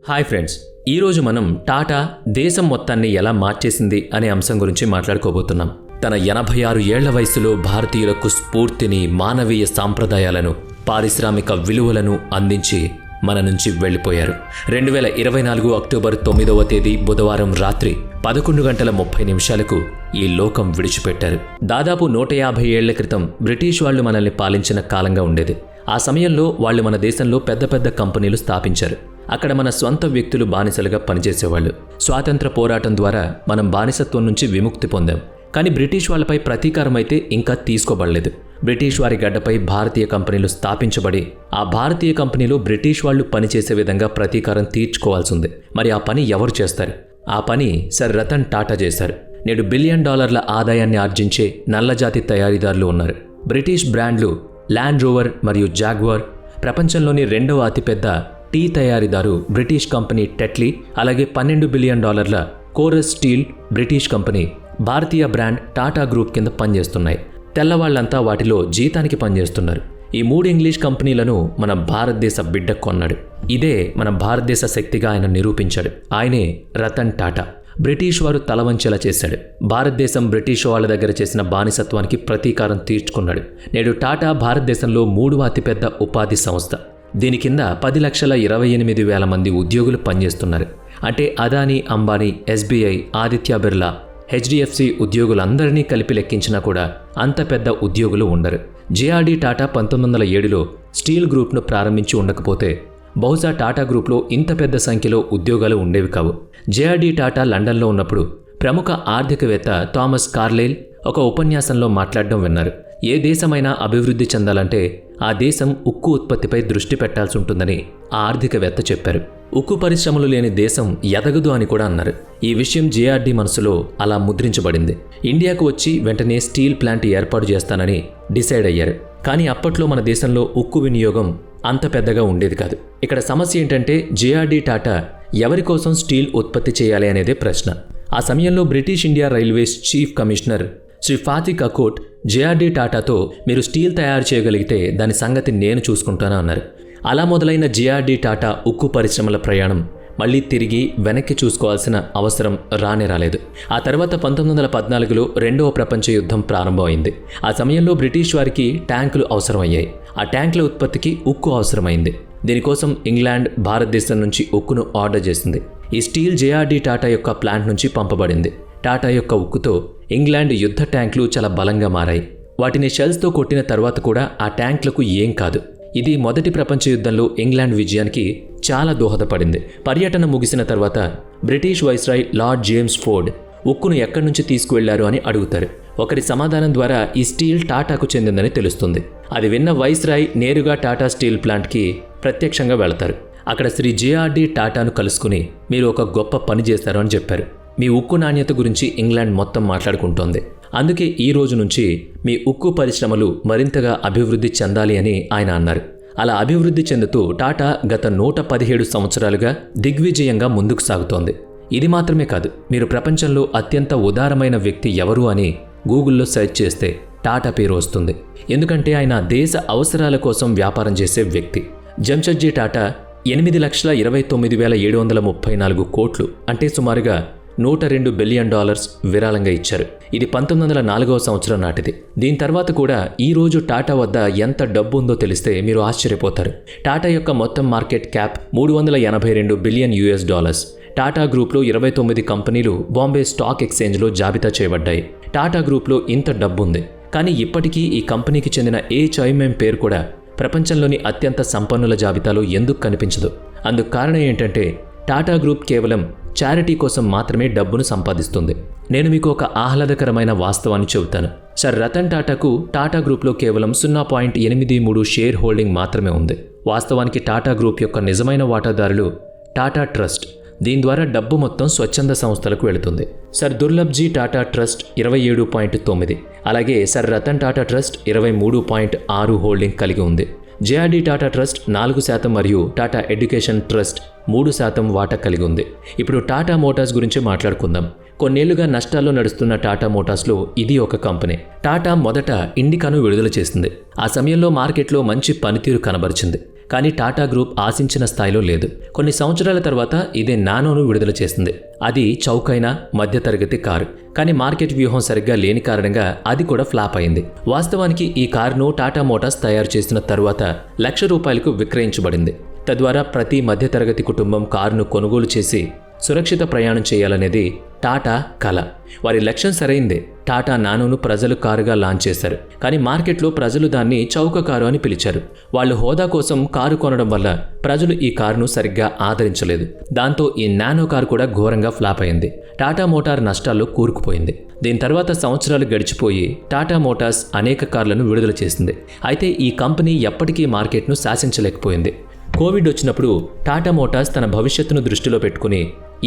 Hi friends, ఈరోజు మనం టాటా దేశం మొత్తాన్ని ఎలా మార్చేసింది అనే అంశం గురించి మాట్లాడుకోబోతున్నాం. తన 86 ఏళ్ల వయసులో భారతీయులకు స్ఫూర్తిని, మానవీయ సాంప్రదాయాలను, పారిశ్రామిక విలువలను అందించి మన నుంచి వెళ్లిపోయారు. 2024 అక్టోబర్ 9వ తేదీ బుధవారం రాత్రి 11:30 ఈ లోకం విడిచిపెట్టారు. దాదాపు 150 ఏళ్ల క్రితం బ్రిటిష్ వాళ్లు మనల్ని పాలించిన కాలంగా ఉండేది. ఆ సమయంలో వాళ్ళు మన దేశంలో పెద్ద పెద్ద కంపెనీలు స్థాపించారు. అక్కడ మన స్వంత వ్యక్తులు బానిసలుగా పనిచేసేవాళ్ళు. స్వాతంత్ర పోరాటం ద్వారా మనం బానిసత్వం నుంచి విముక్తి పొందాం. కానీ బ్రిటిష్ వాళ్లపై ప్రతీకారం అయితే ఇంకా తీసుకోబడలేదు. బ్రిటిష్ వారి గడ్డపై భారతీయ కంపెనీలు స్థాపించబడి ఆ భారతీయ కంపెనీలో బ్రిటిష్ వాళ్లు పనిచేసే విధంగా ప్రతీకారం తీర్చుకోవాల్సింది. మరి ఆ పని ఎవరు చేస్తారు? ఆ పని సర్ రతన్ టాటా చేశారు. నేడు $1 బిలియన్ ఆదాయాన్ని ఆర్జించే నల్లజాతి తయారీదారులు ఉన్నారు. బ్రిటిష్ బ్రాండ్లు ల్యాండ్ రోవర్ మరియు జాగ్వార్, ప్రపంచంలోని 2వ అతిపెద్ద టీ తయారీదారు బ్రిటిష్ కంపెనీ టెట్లీ, అలాగే $12 billion Corus steel British company భారతీయ బ్రాండ్ టాటా గ్రూప్ కింద పనిచేస్తున్నాయి. తెల్లవాళ్లంతా వాటిలో జీతానికి పనిచేస్తున్నారు. ఈ 3 ఇంగ్లీష్ కంపెనీలను మన భారతదేశ బిడ్డ కొన్నాడు. ఇదే మన భారతదేశ శక్తిగా ఆయన నిరూపించాడు. ఆయనే రతన్ టాటా. బ్రిటిష్ వారు తలవంచేలా చేశాడు. భారతదేశం బ్రిటిష్ వాళ్ళ దగ్గర చేసిన బానిసత్వానికి ప్రతీకారం తీర్చుకున్నాడు. నేడు టాటా భారతదేశంలో 3వ అతిపెద్ద ఉపాధి సంస్థ. దీని కింద 10,28,000 మంది ఉద్యోగులు పనిచేస్తున్నారు. అంటే అదానీ, అంబానీ, SBI, ఆదిత్య బిర్లా, HDFC ఉద్యోగులందరినీ కలిపి లెక్కించినా కూడా అంత పెద్ద ఉద్యోగులు ఉండరు. JRD టాటా 1907లో స్టీల్ గ్రూప్ను ప్రారంభించి ఉండకపోతే బహుశా టాటా గ్రూప్లో ఇంత పెద్ద సంఖ్యలో ఉద్యోగాలు ఉండేవి కావు. JRD టాటా లండన్లో ఉన్నప్పుడు ప్రముఖ ఆర్థికవేత్త థామస్ కార్లైల్ ఒక ఉపన్యాసంలో మాట్లాడడం విన్నారు. ఏ దేశమైనా అభివృద్ధి చెందాలంటే ఆ దేశం ఉక్కు ఉత్పత్తిపై దృష్టి పెట్టాల్సి ఉంటుందని ఆ ఆర్థికవేత్త చెప్పారు. ఉక్కు పరిశ్రమలు లేని దేశం ఎదగదు అని కూడా అన్నారు. ఈ విషయం JRD మనసులో అలా ముద్రించబడింది. ఇండియాకు వచ్చి వెంటనే స్టీల్ ప్లాంట్ ఏర్పాటు చేస్తానని డిసైడ్ అయ్యారు. కానీ అప్పట్లో మన దేశంలో ఉక్కు వినియోగం అంత పెద్దగా ఉండేది కాదు. ఇక్కడ సమస్య ఏంటంటే JRD టాటా ఎవరి కోసం స్టీల్ ఉత్పత్తి చేయాలి అనేదే ప్రశ్న. ఆ సమయంలో British India railways chief commissioner Shri ఫాతిక్ అకోట్ JRD టాటాతో మీరు స్టీల్ తయారు చేయగలిగితే దాని సంగతి నేను చూసుకుంటాను అన్నారు. అలా మొదలైన JRD టాటా ఉక్కు పరిశ్రమల ప్రయాణం మళ్లీ తిరిగి వెనక్కి చూసుకోవాల్సిన అవసరం రాలేదు. ఆ తర్వాత 1914లో 2వ ప్రపంచ యుద్ధం ప్రారంభమైంది. ఆ సమయంలో బ్రిటిష్ వారికి ట్యాంకులు అవసరమయ్యాయి. ఆ ట్యాంకుల ఉత్పత్తికి ఉక్కు అవసరమైంది. దీనికోసం ఇంగ్లాండ్ భారతదేశం నుంచి ఉక్కును ఆర్డర్ చేసింది. ఈ స్టీల్ JRD టాటా యొక్క ప్లాంట్ నుంచి పంపబడింది. టాటా యొక్క ఉక్కుతో ఇంగ్లాండ్ యుద్ధ ట్యాంకులు చాలా బలంగా మారాయి. వాటిని షెల్స్తో కొట్టిన తర్వాత కూడా ఆ ట్యాంకులకు ఏం కాదు. ఇది మొదటి ప్రపంచ యుద్ధంలో ఇంగ్లాండ్ విజయానికి చాలా దోహదపడింది. పర్యటన ముగిసిన తర్వాత British viceroy lord Chelmsford ఉక్కును ఎక్కడి నుంచి తీసుకువెళ్లారు అని అడుగుతారు. ఒకరి సమాధానం ద్వారా ఈ స్టీల్ టాటాకు చెందిందని తెలుస్తుంది. అది విన్న వైస్రాయ్ నేరుగా టాటా స్టీల్ ప్లాంట్కి ప్రత్యక్షంగా వెళతారు. అక్కడ శ్రీ JRD టాటాను కలుసుకుని మీరు ఒక గొప్ప పని చేశారు అని చెప్పారు. మీ ఉక్కు నాణ్యత గురించి ఇంగ్లాండ్ మొత్తం మాట్లాడుకుంటోంది. అందుకే ఈ రోజు నుంచి మీ ఉక్కు పరిశ్రమలు మరింతగా అభివృద్ధి చెందాలి అని ఆయన అన్నారు. అలా అభివృద్ధి చెందుతూ టాటా గత 117 సంవత్సరాలుగా దిగ్విజయంగా ముందుకు సాగుతోంది. ఇది మాత్రమే కాదు, మీరు ప్రపంచంలో అత్యంత ఉదారమైన వ్యక్తి ఎవరు అని గూగుల్లో సెర్చ్ చేస్తే టాటా పేరు వస్తుంది. ఎందుకంటే ఆయన దేశ అవసరాల కోసం వ్యాపారం చేసే వ్యక్తి. జంషెడ్జీ టాటా $8,29,734 కోట్లు అంటే సుమారుగా $102 బిలియన్ విరాళంగా ఇచ్చారు. ఇది 1904వ సంవత్సరం నాటిది. దీని తర్వాత కూడా ఈ రోజు టాటా వద్ద ఎంత డబ్బు ఉందో తెలిస్తే మీరు ఆశ్చర్యపోతారు. టాటా యొక్క మొత్తం మార్కెట్ క్యాప్ $382 బిలియన్. టాటా గ్రూప్లో 29 కంపెనీలు బాంబే స్టాక్ ఎక్స్చేంజ్లో జాబితా చేయబడ్డాయి. టాటా గ్రూప్లో ఇంత డబ్బుంది. కానీ ఇప్పటికీ ఈ కంపెనీకి చెందిన ఏ చైర్మన్ పేరు కూడా ప్రపంచంలోని అత్యంత సంపన్నుల జాబితాలో ఎందుకు కనిపించదు? అందుకు కారణం ఏంటంటే టాటా గ్రూప్ కేవలం చారిటీ కోసం మాత్రమే డబ్బును సంపాదిస్తుంది. నేను మీకు ఒక ఆహ్లాదకరమైన వాస్తవాన్ని చెబుతాను. సర్ రతన్ టాటాకు టాటా గ్రూప్లో కేవలం 0.83 షేర్ హోల్డింగ్ మాత్రమే ఉంది. వాస్తవానికి టాటా గ్రూప్ యొక్క నిజమైన వాటాదారులు టాటా ట్రస్ట్. దీని ద్వారా డబ్బు మొత్తం స్వచ్ఛంద సంస్థలకు వెళుతుంది. సర్ దుర్లభ్జీ టాటా ట్రస్ట్ 27.9, అలాగే sir Ratan Tata trust 23.6 holding కలిగి ఉంది. JRD టాటా ట్రస్ట్ 4% మరియు టాటా ఎడ్యుకేషన్ ట్రస్ట్ 3% వాటా కలిగి ఉంది. ఇప్పుడు టాటా మోటార్స్ గురించి మాట్లాడుకుందాం. కొన్నేళ్లుగా నష్టాల్లో నడుస్తున్న టాటా మోటార్స్లో ఇది ఒక కంపెనీ. టాటా మొదట ఇండికాను విడుదల చేసింది. ఆ సమయంలో మార్కెట్లో మంచి పనితీరు కనబరిచింది. కానీ టాటా గ్రూప్ ఆశించిన స్థాయిలో లేదు. కొన్ని సంవత్సరాల తర్వాత ఇదే నానోను విడుదల చేసింది. అది చౌకైన మధ్యతరగతి కారు, కానీ మార్కెట్ వ్యూహం సరిగ్గా లేని కారణంగా అది కూడా ఫ్లాప్ అయింది. వాస్తవానికి ఈ కారును టాటా మోటార్స్ తయారు చేసిన తరువాత ₹1,00,000 విక్రయించబడింది. తద్వారా ప్రతి మధ్యతరగతి కుటుంబం కారును కొనుగోలు చేసి సురక్షిత ప్రయాణం చేయాలనేది టాటా కల. వారి లక్ష్యం సరైందే. టాటా నానోను ప్రజలు కారుగా లాంచ్ చేశారు, కానీ మార్కెట్లో ప్రజలు దాన్ని చౌక కారు అని పిలిచారు. వాళ్ళు హోదా కోసం కారు కొనడం వల్ల ప్రజలు ఈ కారును సరిగ్గా ఆదరించలేదు. దాంతో ఈ నానో కారు కూడా ఘోరంగా ఫ్లాప్ అయింది. టాటా మోటార్ నష్టాల్లో కూరుకుపోయింది. దీని తర్వాత సంవత్సరాలు గడిచిపోయి టాటా మోటార్స్ అనేక కార్లను విడుదల చేసింది. అయితే ఈ కంపెనీ ఎప్పటికీ మార్కెట్ను శాసించలేకపోయింది. కోవిడ్ వచ్చినప్పుడు టాటా మోటార్స్ తన భవిష్యత్తును దృష్టిలో పెట్టుకుని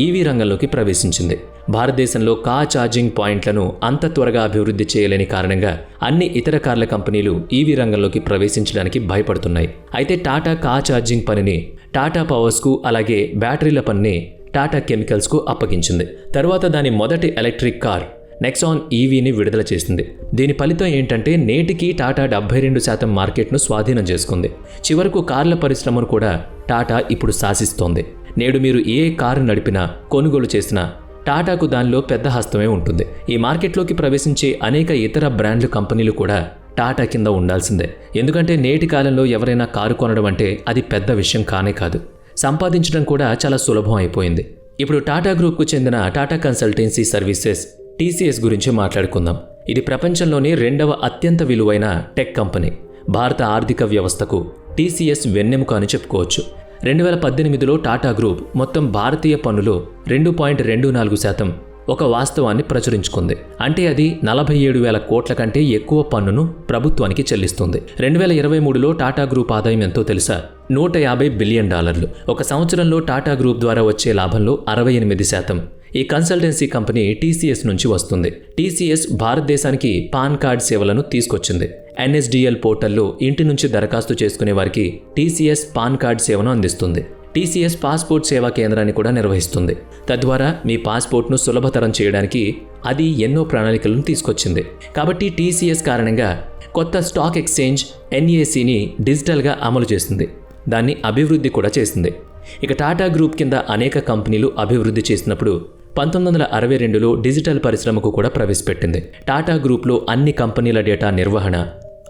ఈవీ రంగంలోకి ప్రవేశించింది. భారతదేశంలో కార్ ఛార్జింగ్ పాయింట్లను అంత త్వరగా అభివృద్ధి చేయలేని కారణంగా అన్ని ఇతర కార్ల కంపెనీలు ఈవీ రంగంలోకి ప్రవేశించడానికి భయపడుతున్నాయి. అయితే టాటా కార్ ఛార్జింగ్ పనిని టాటా పవర్స్కు, అలాగే బ్యాటరీల పనిని టాటా కెమికల్స్కు అప్పగించింది. తర్వాత దాని మొదటి ఎలక్ట్రిక్ కార్ నెక్సాన్ ఈవీని విడుదల చేసింది. దీని ఫలితం ఏంటంటే నేటికి టాటా 72% మార్కెట్ను స్వాధీనం చేసుకుంది. చివరకు కార్ల పరిశ్రమను కూడా టాటా ఇప్పుడు శాసిస్తోంది. నేడు మీరు ఏ కారు నడిపినా, కొనుగోలు చేసినా టాటాకు దానిలో పెద్ద హస్తమే ఉంటుంది. ఈ మార్కెట్లోకి ప్రవేశించే అనేక ఇతర బ్రాండ్లు, కంపెనీలు కూడా టాటా కింద ఉండాల్సిందే. ఎందుకంటే నేటి కాలంలో ఎవరైనా కారు కొనడం అంటే అది పెద్ద విషయం కానే కాదు. సంపాదించడం కూడా చాలా సులభం అయిపోయింది. ఇప్పుడు టాటా గ్రూప్కు చెందిన టాటా కన్సల్టెన్సీ సర్వీసెస్ TCS గురించి మాట్లాడుకుందాం. ఇది ప్రపంచంలోని 2వ అత్యంత విలువైన టెక్ కంపెనీ. భారత ఆర్థిక వ్యవస్థకు TCS వెన్నెముక అని చెప్పుకోవచ్చు. 2018లో టాటా గ్రూప్ మొత్తం భారతీయ పన్నులో 2.24% ఒక వాస్తవాన్ని ప్రచురించుకుంది. అంటే అది 47,000 కోట్ల కంటే ఎక్కువ పన్నును ప్రభుత్వానికి చెల్లిస్తుంది. 2023లో టాటా గ్రూప్ ఆదాయం ఎంతో తెలుసా? $150 బిలియన్. ఒక సంవత్సరంలో టాటా గ్రూప్ ద్వారా వచ్చే లాభంలో 68% ఈ కన్సల్టెన్సీ కంపెనీ TCS నుంచి వస్తుంది. TCS భారతదేశానికి పాన్ కార్డ్ సేవలను తీసుకొచ్చింది. NSDL పోర్టల్లో ఇంటి నుంచి దరఖాస్తు చేసుకునే వారికి TCS పాన్ కార్డ్ సేవను అందిస్తుంది. TCS పాస్పోర్ట్ సేవా కేంద్రాన్ని కూడా నిర్వహిస్తుంది. తద్వారా మీ పాస్పోర్ట్ను సులభతరం చేయడానికి అది ఎన్నో ప్రణాళికలను తీసుకొచ్చింది. కాబట్టి TCS కారణంగా కొత్త స్టాక్ ఎక్స్చేంజ్ NSEని డిజిటల్గా అమలు చేస్తుంది. దాన్ని అభివృద్ధి కూడా చేసింది. ఇక టాటా గ్రూప్ కింద అనేక కంపెనీలు అభివృద్ధి చేసినప్పుడు 1962లో డిజిటల్ పరిశ్రమకు కూడా ప్రవేశపెట్టింది. టాటా గ్రూప్లో అన్ని కంపెనీల డేటా నిర్వహణ,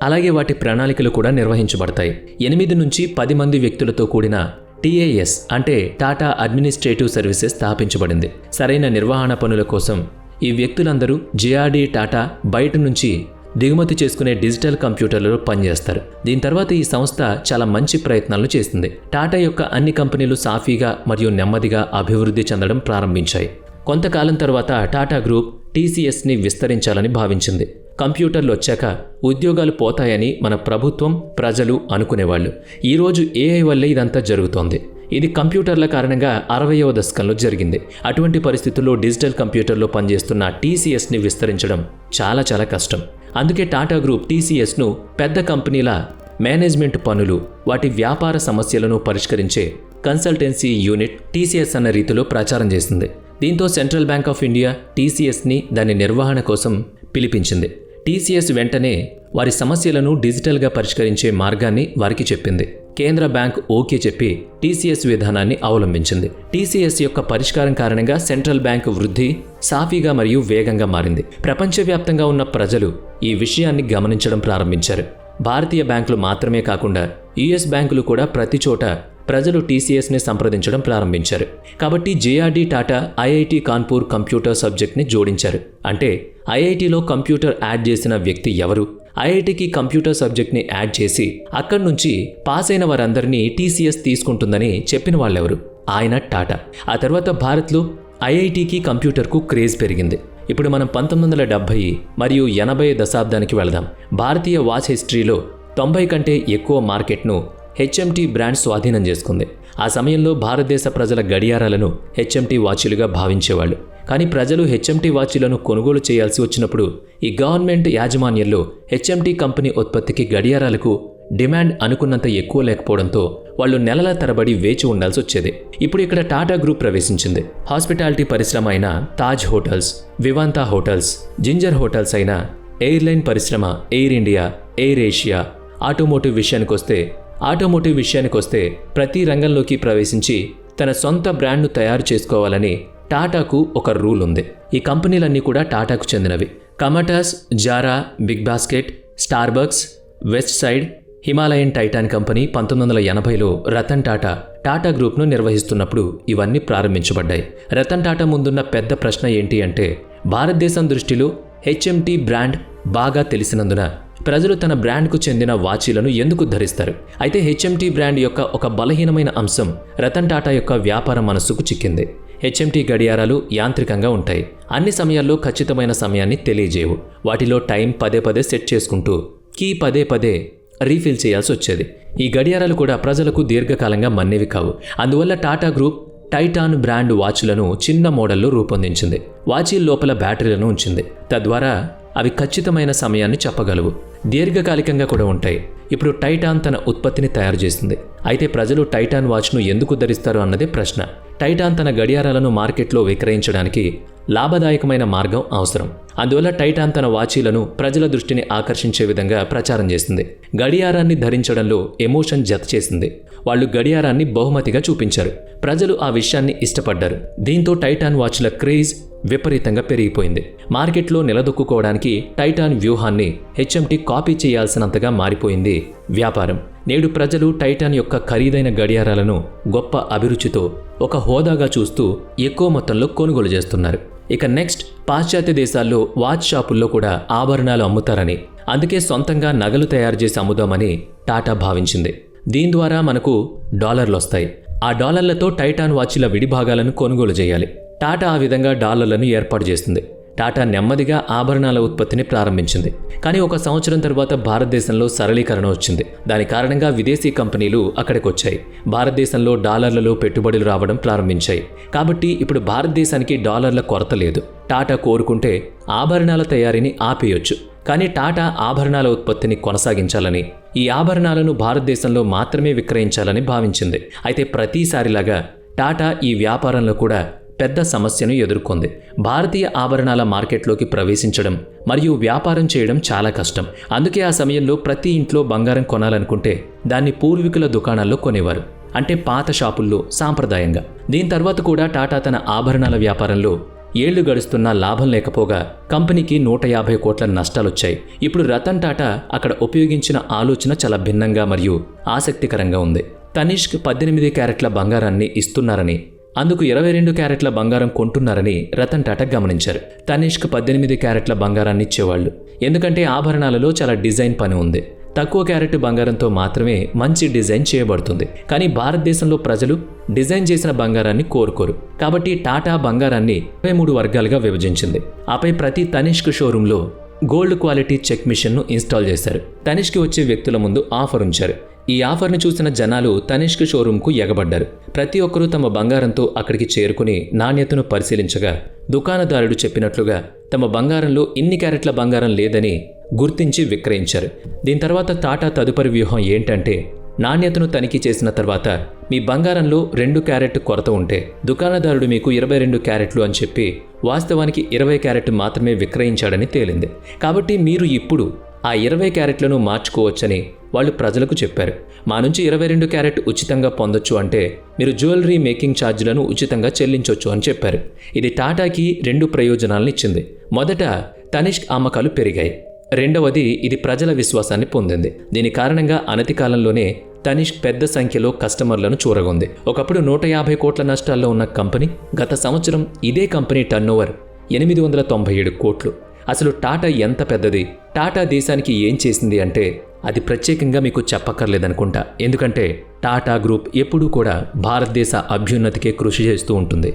అలాగే వాటి ప్రణాళికలు కూడా నిర్వహించబడతాయి. 8 నుంచి 10 మంది వ్యక్తులతో కూడిన TAS అంటే టాటా అడ్మినిస్ట్రేటివ్ సర్వీసెస్ స్థాపించబడింది. సరైన నిర్వహణ పనుల కోసం ఈ వ్యక్తులందరూ JRD టాటా బయట నుంచి దిగుమతి చేసుకునే డిజిటల్ కంప్యూటర్లలో పనిచేస్తారు. దీని తర్వాత ఈ సంస్థ చాలా మంచి ప్రయత్నాలు చేసింది. టాటా యొక్క అన్ని కంపెనీలు సాఫీగా మరియు నెమ్మదిగా అభివృద్ధి చెందడం ప్రారంభించాయి. కొంతకాలం తర్వాత టాటా గ్రూప్ TCSని విస్తరించాలని భావించింది. కంప్యూటర్లు వచ్చాక ఉద్యోగాలు పోతాయని మన ప్రభుత్వం, ప్రజలు అనుకునేవాళ్ళు. ఈరోజు AI వల్లే ఇదంతా జరుగుతోంది. ఇది కంప్యూటర్ల కారణంగా 60వ దశకంలో జరిగింది. అటువంటి పరిస్థితుల్లో డిజిటల్ కంప్యూటర్లో పనిచేస్తున్న TCSని విస్తరించడం చాలా కష్టం. అందుకే టాటా గ్రూప్ TCSను పెద్ద కంపెనీల మేనేజ్మెంట్ పనులు, వాటి వ్యాపార సమస్యలను పరిష్కరించే కన్సల్టెన్సీ యూనిట్ TCS అన్న రీతిలో ప్రచారం చేసింది. దీంతో సెంట్రల్ బ్యాంక్ ఆఫ్ ఇండియా TCSని దాని నిర్వహణ కోసం పిలిపించింది. TCS వెంటనే వారి సమస్యలను డిజిటల్గా పరిష్కరించే మార్గాన్ని వారికి చెప్పింది. కేంద్ర బ్యాంక్ ఓకే చెప్పి TCS విధానాన్ని అవలంబించింది. TCS యొక్క పరిష్కారం కారణంగా సెంట్రల్ బ్యాంక్ వృద్ధి సాఫీగా మరియు వేగంగా మారింది. ప్రపంచవ్యాప్తంగా ఉన్న ప్రజలు ఈ విషయాన్ని గమనించడం ప్రారంభించారు. భారతీయ బ్యాంకులు మాత్రమే కాకుండా US బ్యాంకులు కూడా ప్రతి చోట ప్రజలు TCSని సంప్రదించడం ప్రారంభించారు. కాబట్టి JRD Tata IIT Kanpur computer సబ్జెక్ట్ని జోడించారు. అంటే IITలో కంప్యూటర్ యాడ్ చేసిన వ్యక్తి ఎవరు, IITకి కంప్యూటర్ సబ్జెక్ట్ని యాడ్ చేసి అక్కడి నుంచి పాస్ అయిన వారందరినీ TCS తీసుకుంటుందని చెప్పిన వాళ్ళెవరు? ఆయన టాటా. ఆ తర్వాత భారత్లో IITకి కంప్యూటర్కు క్రేజ్ పెరిగింది. ఇప్పుడు మనం 1970 మరియు 80 దశాబ్దానికి వెళదాం. భారతీయ వాచ్ హిస్టరీలో 90 కంటే ఎక్కువ మార్కెట్ను HMT బ్రాండ్ స్వాధీనం చేసుకుంది. ఆ సమయంలో భారతదేశ ప్రజల గడియారాలను HMT వాచీలుగా భావించేవాళ్ళు. కానీ ప్రజలు HMT వాచీలను కొనుగోలు చేయాల్సి వచ్చినప్పుడు ఈ గవర్నమెంట్ యాజమాన్యంలో HMT కంపెనీ ఉత్పత్తికి గడియారాలకు డిమాండ్ అనుకున్నంత ఎక్కువ లేకపోవడంతో వాళ్ళు నెలల తరబడి వేచి ఉండాల్సి వచ్చేది. ఇప్పుడు ఇక్కడ టాటా గ్రూప్ ప్రవేశించింది. హాస్పిటాలిటీ పరిశ్రమ అయిన Taj hotels, Vivanta hotels, Ginger hotels అయిన ఎయిర్లైన్ పరిశ్రమ Air India, Air Asia, automotive విషయానికి వస్తే ఆటోమోటివ్ విషయానికొస్తే ప్రతి రంగంలోకి ప్రవేశించి తన సొంత బ్రాండ్ను తయారు చేసుకోవాలని టాటాకు ఒక రూల్ ఉంది. ఈ కంపెనీలన్నీ కూడా టాటాకు చెందినవి. కమాటాస్, Zara, Big Basket, Starbucks, Westside, Himalayan Titan company 1980లో రతన్ టాటా టాటా గ్రూప్ను నిర్వహిస్తున్నప్పుడు ఇవన్నీ ప్రారంభించబడ్డాయి. రతన్ టాటా ముందున్న పెద్ద ప్రశ్న ఏంటి అంటే, భారతదేశం దృష్టిలో హెచ్ఎంటీ బ్రాండ్ బాగా తెలిసినందున ప్రజలు తన బ్రాండ్కు చెందిన వాచీలను ఎందుకు ధరిస్తారు? అయితే హెచ్ఎంటీ బ్రాండ్ యొక్క ఒక బలహీనమైన అంశం రతన్ టాటా యొక్క వ్యాపార మనస్సుకు చిక్కింది. హెచ్ఎంటీ గడియారాలు యాంత్రికంగా ఉంటాయి. అన్ని సమయాల్లో ఖచ్చితమైన సమయాన్ని తెలియజేయవు. వాటిలో టైం పదే పదే సెట్ చేసుకుంటూ కీ పదే పదే రీఫిల్ చేయాల్సి వచ్చేది. ఈ గడియారాలు కూడా ప్రజలకు దీర్ఘకాలంగా మన్నేవి కావు. అందువల్ల టాటా గ్రూప్ టైటాన్ బ్రాండ్ వాచ్లను చిన్న మోడల్లో రూపొందించింది. వాచీ లోపల బ్యాటరీలను ఉంచింది. తద్వారా అవి ఖచ్చితమైన సమయాన్ని చెప్పగలవు, దీర్ఘకాలికంగా కూడా ఉంటాయి. ఇప్పుడు టైటాన్ తన ఉత్పత్తిని తయారు చేస్తుంది. అయితే ప్రజలు టైటాన్ వాచ్ను ఎందుకు ధరిస్తారు అన్నదే ప్రశ్న. టైటాన్ తన గడియారాలను మార్కెట్లో విక్రయించడానికి లాభదాయకమైన మార్గం అవసరం. అందువల్ల టైటాన్ తన వాచీలను ప్రజల దృష్టిని ఆకర్షించే విధంగా ప్రచారం చేసింది. గడియారాన్ని ధరించడంలో ఎమోషన్ జత చేసింది. వాళ్ళు గడియారాన్ని బహుమతిగా చూపించారు. ప్రజలు ఆ విషయాన్ని ఇష్టపడ్డారు. దీంతో టైటాన్ వాచ్ల క్రేజ్ విపరీతంగా పెరిగిపోయింది. మార్కెట్లో నిలదొక్కుకోవడానికి టైటాన్ వ్యూహాన్ని హెచ్ఎంటీ కాపీ చేయాల్సినంతగా మారిపోయింది వ్యాపారం. నేడు ప్రజలు టైటాన్ యొక్క ఖరీదైన గడియారాలను గొప్ప అభిరుచితో ఒక హోదాగా చూస్తూ ఎక్కువ మొత్తంలో కొనుగోలు చేస్తున్నారు. ఇక నెక్స్ట్, పాశ్చాత్య దేశాల్లో వాచ్ షాపుల్లో కూడా ఆభరణాలు అమ్ముతారని, అందుకే సొంతంగా నగలు తయారు చేసి అమ్ముదామని టాటా భావించింది. దీని ద్వారా మనకు డాలర్లు వస్తాయి. ఆ డాలర్లతో టైటాన్ వాచీల విడిభాగాలను కొనుగోలు చేయాలి. టాటా ఆ విధంగా డాలర్లను ఏర్పాటు చేస్తుంది. టాటా నెమ్మదిగా ఆభరణాల ఉత్పత్తిని ప్రారంభించింది. కానీ ఒక సంవత్సరం తర్వాత భారతదేశంలో సరళీకరణ వచ్చింది. దాని కారణంగా విదేశీ కంపెనీలు అక్కడికి వచ్చాయి. భారతదేశంలో డాలర్లలో పెట్టుబడులు రావడం ప్రారంభించాయి. కాబట్టి ఇప్పుడు భారతదేశానికి డాలర్ల కొరత లేదు. టాటా కోరుకుంటే ఆభరణాల తయారీని ఆపేయొచ్చు. కానీ టాటా ఆభరణాల ఉత్పత్తిని కొనసాగించాలని, ఈ ఆభరణాలను భారతదేశంలో మాత్రమే విక్రయించాలని భావించింది. అయితే ప్రతిసారిలాగా టాటా ఈ వ్యాపారంలో కూడా పెద్ద సమస్యను ఎదుర్కొంది. భారతీయ ఆభరణాల మార్కెట్లోకి ప్రవేశించడం మరియు వ్యాపారం చేయడం చాలా కష్టం. అందుకే ఆ సమయంలో ప్రతి ఇంట్లో బంగారం కొనాలనుకుంటే దాన్ని పూర్వీకుల దుకాణాల్లో కొనేవారు, అంటే పాత షాపుల్లో సాంప్రదాయంగా. దీని తర్వాత కూడా టాటా తన ఆభరణాల వ్యాపారంలో ఏళ్లు గడుస్తున్నా లాభం లేకపోగా కంపెనీకి 150 కోట్ల నష్టాలొచ్చాయి. ఇప్పుడు రతన్ టాటా అక్కడ ఉపయోగించిన ఆలోచన చాలా భిన్నంగా మరియు ఆసక్తికరంగా ఉంది. తనిష్క్ 18 క్యారెట్ల బంగారాన్ని ఇస్తున్నారని, అందుకు 22 క్యారెట్ల బంగారం కొంటున్నారని రతన్ టాటా గమనించారు. తనిష్క్ 18 క్యారెట్ల బంగారాన్ని ఇచ్చేవాళ్ళు, ఎందుకంటే ఆభరణాలలో చాలా డిజైన్ పని ఉంది. తక్కువ క్యారెట్ బంగారంతో మాత్రమే మంచి డిజైన్ చేయబడుతుంది. కానీ భారతదేశంలో ప్రజలు డిజైన్ చేసిన బంగారాన్ని కోరుకోరు. కాబట్టి టాటా బంగారాన్ని 23 వర్గాలుగా విభజించింది. ఆపై ప్రతి తనిష్క్ షోరూంలో గోల్డ్ క్వాలిటీ చెక్ మిషన్ను ఇన్స్టాల్ చేశారు. తనిష్క్కి వచ్చే వ్యక్తుల ముందు ఆఫర్ ఉంచారు. ఈ ఆఫర్ని చూసిన జనాలు తనిష్క్ షోరూంకు ఎగబడ్డారు. ప్రతి ఒక్కరూ తమ బంగారంతో అక్కడికి చేరుకుని నాణ్యతను పరిశీలించగా దుకాణదారుడు చెప్పినట్లుగా తమ బంగారంలో ఇన్ని క్యారెట్ల బంగారం లేదని గుర్తించి విక్రయించారు. దీని తర్వాత టాటా తదుపరి వ్యూహం ఏంటంటే, నాణ్యతను తనిఖీ చేసిన తర్వాత మీ బంగారంలో 2 క్యారెట్ కొరత ఉంటే దుకాణదారుడు మీకు 22 క్యారెట్లు అని చెప్పి వాస్తవానికి 20 క్యారెట్ మాత్రమే విక్రయించాడని తేలింది. కాబట్టి మీరు ఇప్పుడు ఆ 20 క్యారెట్లను మార్చుకోవచ్చని వాళ్ళు ప్రజలకు చెప్పారు. మా నుంచి 22 క్యారెట్ ఉచితంగా పొందొచ్చు, అంటే మీరు జ్యువెలరీ మేకింగ్ ఛార్జీలను ఉచితంగా చెల్లించవచ్చు అని చెప్పారు. ఇది టాటాకి 2 ప్రయోజనాలను ఇచ్చింది. మొదట, తనిష్క్ అమ్మకాలు పెరిగాయి. రెండవది, ఇది ప్రజల విశ్వాసాన్ని పొందింది. దీని కారణంగా అనతి కాలంలోనే తనిష్క్ పెద్ద సంఖ్యలో కస్టమర్లను చూరగొంది. ఒకప్పుడు 150 కోట్ల నష్టాల్లో ఉన్న కంపెనీ గత సంవత్సరం ఇదే కంపెనీ టర్నోవర్ 897 కోట్లు. అసలు టాటా ఎంత పెద్దది, టాటా దేశానికి ఏం చేసింది అంటే అది ప్రత్యేకంగా మీకు చెప్పక్కర్లేదనుకుంటా. ఎందుకంటే టాటా గ్రూప్ ఎప్పుడూ కూడా భారతదేశ అభ్యున్నతికే కృషి చేస్తూ ఉంటుంది.